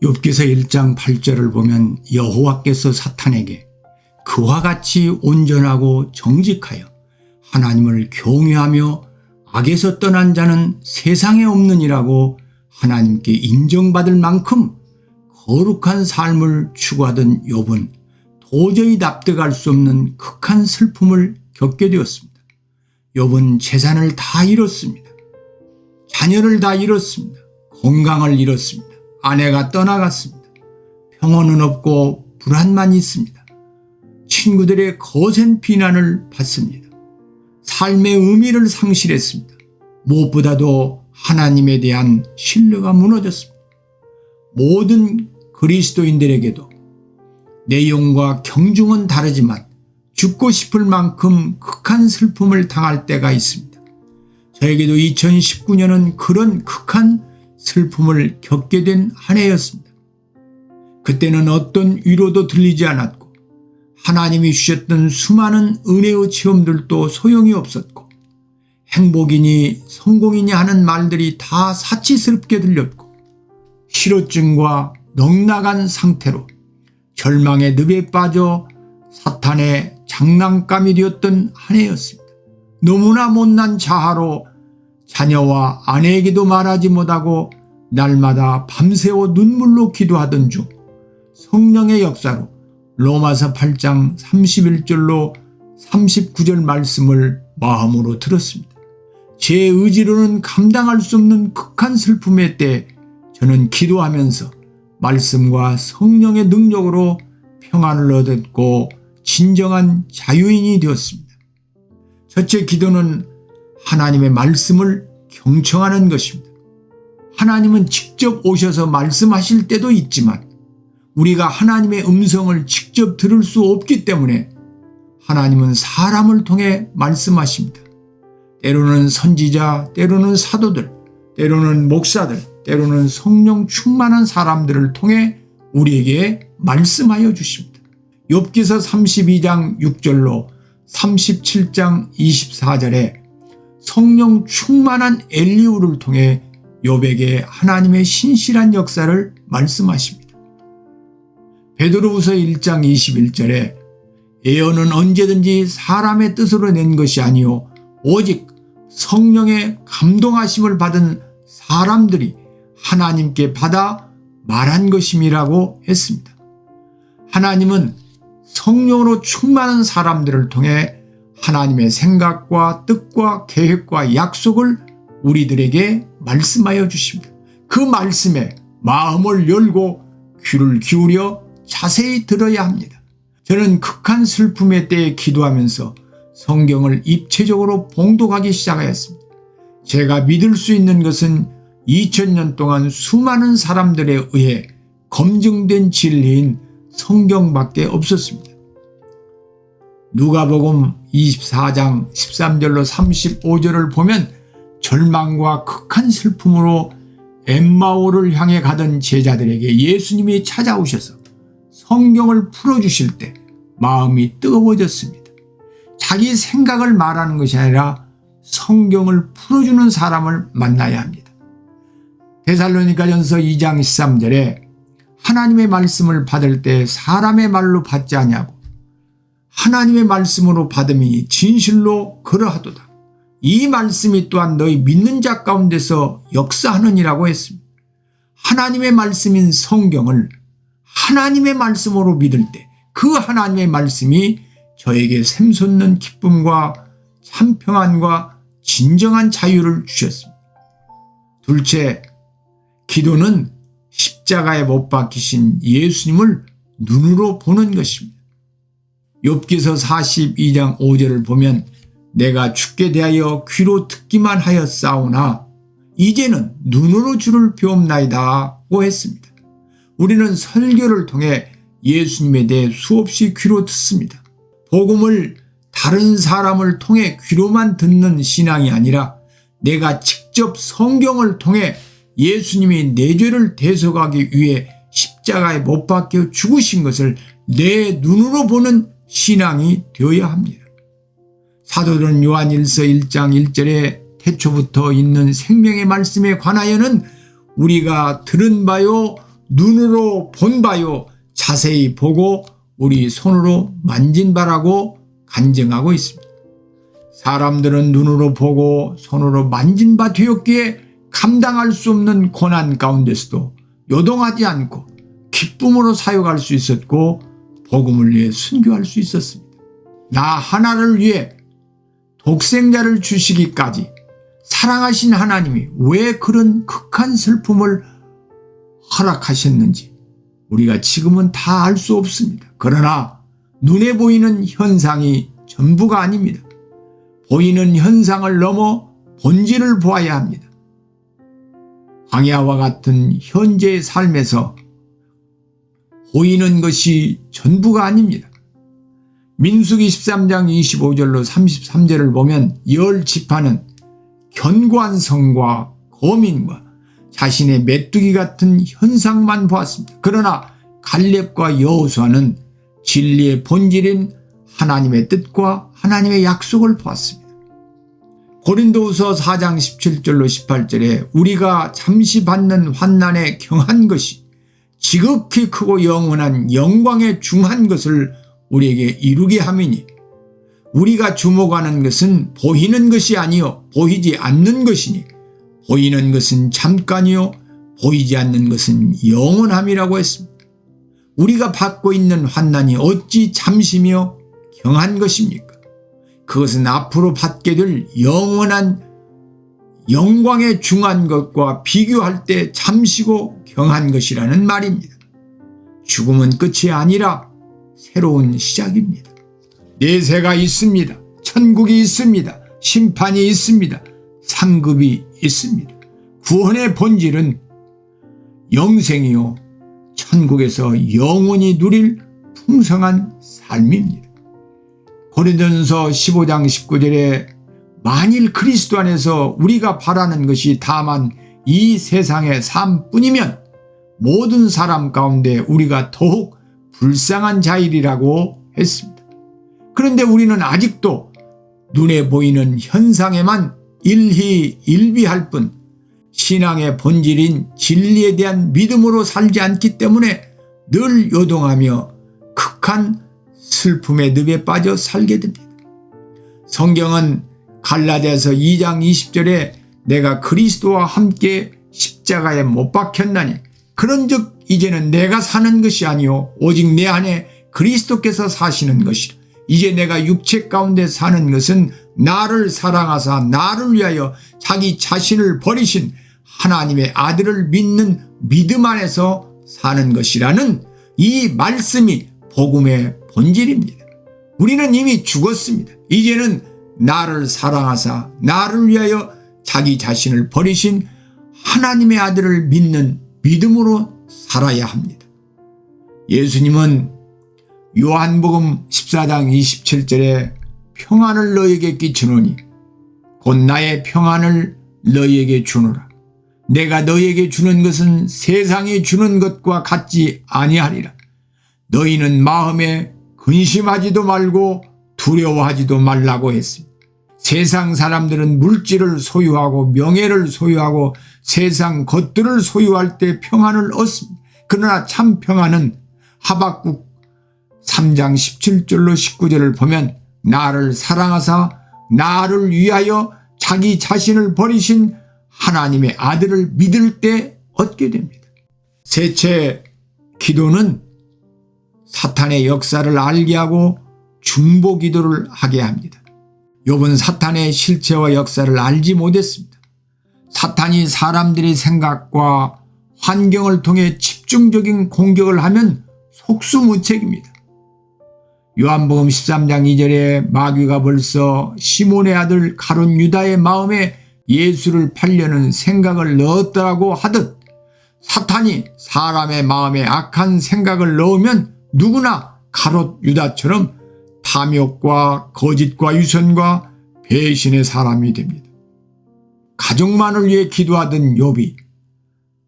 욥기서 1장 8절을 보면 여호와께서 사탄에게 그와 같이 온전하고 정직하여 하나님을 경외하며 악에서 떠난 자는 세상에 없느니라고 하나님께 인정받을 만큼 거룩한 삶을 추구하던 욥은 도저히 납득할 수 없는 극한 슬픔을 겪게 되었습니다. 욥은 재산을 다 잃었습니다. 자녀를 다 잃었습니다. 건강을 잃었습니다. 아내가 떠나갔습니다. 평온은 없고 불안만 있습니다. 친구들의 거센 비난을 받습니다. 삶의 의미를 상실했습니다. 무엇보다도 하나님에 대한 신뢰가 무너졌습니다. 모든 그리스도인들에게도 내용과 경중은 다르지만 죽고 싶을 만큼 극한 슬픔을 당할 때가 있습니다. 저에게도 2019년은 그런 극한 슬픔을 겪게 된 한 해였습니다. 그때는 어떤 위로도 들리지 않았고 하나님이 주셨던 수많은 은혜의 체험들도 소용이 없었고 행복이니 성공이니 하는 말들이 다 사치스럽게 들렸고 실어증과 넉나간 상태로 절망의 늪에 빠져 사탄의 장난감이 되었던 한 해였습니다. 너무나 못난 자아로 자녀와 아내에게도 말하지 못하고 날마다 밤새워 눈물로 기도하던 중 성령의 역사로 로마서 8장 31절로 39절 말씀을 마음으로 들었습니다. 제 의지로는 감당할 수 없는 극한 슬픔의 때 저는 기도하면서 말씀과 성령의 능력으로 평안을 얻었고 진정한 자유인이 되었습니다. 첫째 기도는 하나님의 말씀을 경청하는 것입니다. 하나님은 직접 오셔서 말씀하실 때도 있지만 우리가 하나님의 음성을 직접 들을 수 없기 때문에 하나님은 사람을 통해 말씀하십니다. 때로는 선지자, 때로는 사도들, 때로는 목사들, 때로는 성령 충만한 사람들을 통해 우리에게 말씀하여 주십니다. 욥기서 32장 6절로 37장 24절에 성령 충만한 엘리후를 통해 욥에게 하나님의 신실한 역사를 말씀하십니다. 베드로후서 1장 21절에 예언은 언제든지 사람의 뜻으로 낸 것이 아니요 오직 성령의 감동하심을 받은 사람들이 하나님께 받아 말한 것임이라고 했습니다. 하나님은 성령으로 충만한 사람들을 통해 하나님의 생각과 뜻과 계획과 약속을 우리들에게 말씀하여 주십니다. 그 말씀에 마음을 열고 귀를 기울여 자세히 들어야 합니다. 저는 극한 슬픔의 때에 기도하면서 성경을 입체적으로 봉독하기 시작하였습니다. 제가 믿을 수 있는 것은 2000년 동안 수많은 사람들에 의해 검증된 진리인 성경밖에 없었습니다. 누가복음 24장 13절로 35절을 보면 절망과 극한 슬픔으로 엠마오를 향해 가던 제자들에게 예수님이 찾아오셔서 성경을 풀어주실 때 마음이 뜨거워졌습니다. 자기 생각을 말하는 것이 아니라 성경을 풀어주는 사람을 만나야 합니다. 데살로니가전서 2장 13절에 하나님의 말씀을 받을 때 사람의 말로 받지 아니하고 하나님의 말씀으로 받음이 진실로 그러하도다. 이 말씀이 또한 너희 믿는 자 가운데서 역사하느니라고 했습니다. 하나님의 말씀인 성경을 하나님의 말씀으로 믿을 때 그 하나님의 말씀이 저에게 샘솟는 기쁨과 참 평안과 진정한 자유를 주셨습니다. 둘째, 기도는 십자가에 못 박히신 예수님을 눈으로 보는 것입니다. 욥기서 42장 5절을 보면 내가 주께 대하여 귀로 듣기만 하였사오나 이제는 눈으로 주를 배움나이다고 했습니다. 우리는 설교를 통해 예수님에 대해 수없이 귀로 듣습니다. 복음을 다른 사람을 통해 귀로만 듣는 신앙이 아니라 내가 직접 성경을 통해 예수님이 내 죄를 대속하기 위해 십자가에 못 박혀 죽으신 것을 내 눈으로 보는 신앙이 되어야 합니다. 사도들은 요한일서 1장 1절에 태초부터 있는 생명의 말씀에 관하여는 우리가 들은 바요 눈으로 본 바요 자세히 보고 우리 손으로 만진 바라고 간증하고 있습니다. 사람들은 눈으로 보고 손으로 만진 바 되었기에 감당할 수 없는 고난 가운데서도 요동하지 않고 기쁨으로 사역할 수 있었고 복음을 위해 순교할 수 있었습니다. 나 하나를 위해 독생자를 주시기까지 사랑하신 하나님이 왜 그런 극한 슬픔을 허락하셨는지 우리가 지금은 다 알 수 없습니다. 그러나 눈에 보이는 현상이 전부가 아닙니다. 보이는 현상을 넘어 본질을 보아야 합니다. 광야와 같은 현재의 삶에서 보이는 것이 전부가 아닙니다. 민수기 13장 25절로 33절을 보면 10지파는 견고한 성과 거민과 자신의 메뚜기 같은 현상만 보았습니다. 그러나 갈렙과 여호수아는 진리의 본질인 하나님의 뜻과 하나님의 약속을 보았습니다. 고린도후서 4장 17절로 18절에 우리가 잠시 받는 환난에 경한 것이 지극히 크고 영원한 영광에 중한 것을 우리에게 이루게 함이니 우리가 주목하는 것은 보이는 것이 아니요 보이지 않는 것이니 보이는 것은 잠깐이요 보이지 않는 것은 영원함이라고 했습니다. 우리가 받고 있는 환난이 어찌 잠시며 경한 것입니까? 그것은 앞으로 받게 될 영원한 영광에 중한 것과 비교할 때 잠시고 경한 것이라는 말입니다. 죽음은 끝이 아니라 새로운 시작입니다. 내세가 있습니다. 천국이 있습니다. 심판이 있습니다. 상급이 있습니다. 구원의 본질은 영생이요 천국에서 영원히 누릴 풍성한 삶입니다. 고린도전서 15장 19절에 만일 그리스도 안에서 우리가 바라는 것이 다만 이 세상의 삶뿐이면 모든 사람 가운데 우리가 더욱 불쌍한 자일이라고 했습니다. 그런데 우리는 아직도 눈에 보이는 현상에만 일희일비할 뿐 신앙의 본질인 진리에 대한 믿음으로 살지 않기 때문에 늘 요동하며 극한 슬픔의 늪에 빠져 살게 됩니다. 성경은 갈라디아서 2장 20절에 내가 그리스도와 함께 십자가에 못 박혔나니 그런즉 이제는 내가 사는 것이 아니요 오직 내 안에 그리스도께서 사시는 것이라. 이제 내가 육체 가운데 사는 것은 나를 사랑하사 나를 위하여 자기 자신을 버리신 하나님의 아들을 믿는 믿음 안에서 사는 것이라는 이 말씀이 복음의 본질입니다. 우리는 이미 죽었습니다. 이제는 나를 사랑하사 나를 위하여 자기 자신을 버리신 하나님의 아들을 믿는 믿음으로 살아야 합니다. 예수님은 요한복음 14장 27절에 평안을 너에게 끼치노니 곧 나의 평안을 너에게 주노라. 내가 너에게 주는 것은 세상이 주는 것과 같지 아니하리라. 너희는 마음에 근심하지도 말고 두려워하지도 말라고 했습니다. 세상 사람들은 물질을 소유하고 명예를 소유하고 세상 것들을 소유할 때 평안을 얻습니다. 그러나 참 평안은 하박국 3장 17절로 19절을 보면 나를 사랑하사 나를 위하여 자기 자신을 버리신 하나님의 아들을 믿을 때 얻게 됩니다. 셋째, 기도는 사탄의 역사를 알게 하고 중보 기도를 하게 합니다. 욥은 사탄의 실체와 역사를 알지 못했습니다. 사탄이 사람들의 생각과 환경을 통해 집중적인 공격을 하면 속수무책입니다. 요한복음 13장 2절에 마귀가 벌써 시몬의 아들 가룟 유다의 마음에 예수를 팔려는 생각을 넣었다고 하듯 사탄이 사람의 마음에 악한 생각을 넣으면 누구나 가롯 유다처럼 탐욕과 거짓과 유선과 배신의 사람이 됩니다. 가족만을 위해 기도하던 욥이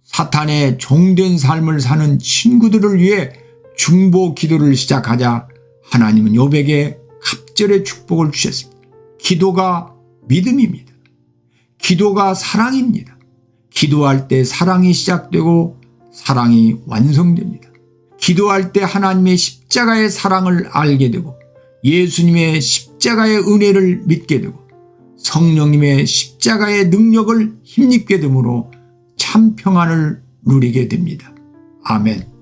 사탄의 종된 삶을 사는 친구들을 위해 중보 기도를 시작하자 하나님은 욥에게 갑절의 축복을 주셨습니다. 기도가 믿음입니다. 기도가 사랑입니다. 기도할 때 사랑이 시작되고 사랑이 완성됩니다. 기도할 때 하나님의 십자가의 사랑을 알게 되고 예수님의 십자가의 은혜를 믿게 되고 성령님의 십자가의 능력을 힘입게 되므로 참 평안을 누리게 됩니다. 아멘.